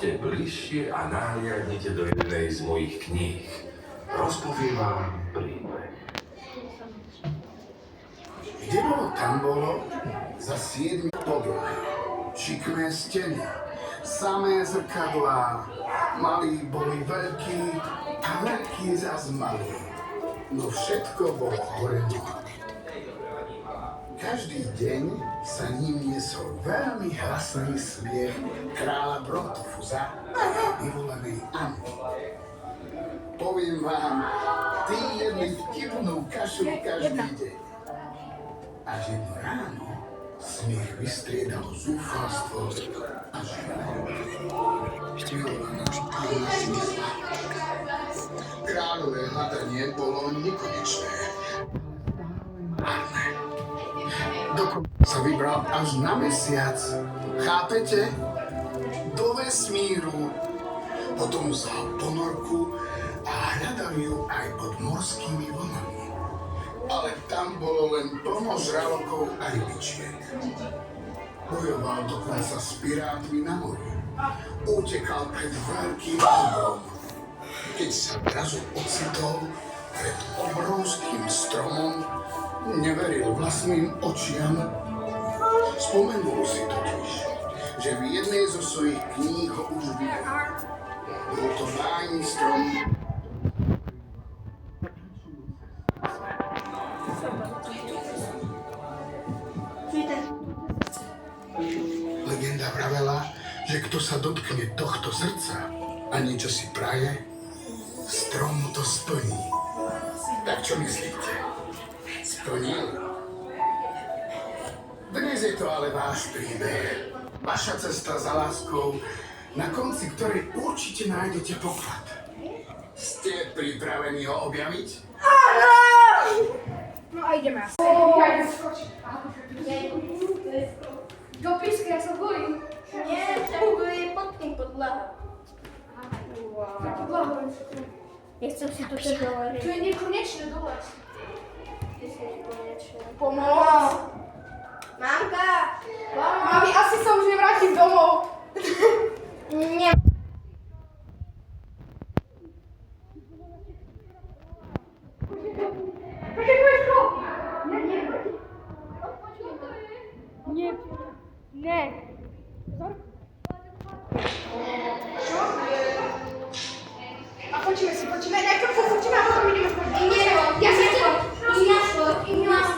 Poďte bližšie a nahliadnite do jednej z mojich kníh. Rozpoviem vám príbeh. Kde bolo, tam bolo, za 7 podlahy, šikmé steny, samé zrkadlá, malí boli veľkí a veľkí zas malí, no všetko bolo hore nohami. Každý deň sa ním niesol veľmi hlasný smiech kráľa Brontofuza a vyvolenej Anny. Poviem vám, tí jedli vtipnú kašu každý deň. Až jedno ráno smiech vystriedalo zúfalstvo a kráľové hľadanie bolo nekonečné. Dokonca sa vybral až na mesiac. Chápete? Do vesmíru. Potom vzal ponorku a hľadal ju aj pod morskými vlnami. Ale tam bolo len plno žralokov a rybičiek. Bojoval dokonca s pirátmi na mori. Utekal pred veľkým obrom. Keď sa zrazu ocitol pred obrovským stromom, neveril vlastným očiam. Spomenul si totiž, že v jednej zo svojich kníh ho už videl. Bol to bájny strom. Legenda vravela, že kto sa dotkne tohto srdca a niečo si praje, strom to splní. Tak čo myslíte? Splnil? Dnes je to ale váš príbeh. Vaša cesta za láskou, na konci ktorej určite nájdete poklad. Ste pripravení ho objaviť? Áno! No a ideme. Ja idem skočiť. Do písky, ja sa bojím. Nie, však tu je pod tým podlaha. Podlahu. Nechcem si to tak hovoriť. To je nekonečné dole. Pomoc! Mamka! Mami, asi sa už nevrátim domov. Nie. Ne. A počíme si, počíme. Najprv sa počíme a potom ideme spať. Nie, Ja sa chcem. Ináč,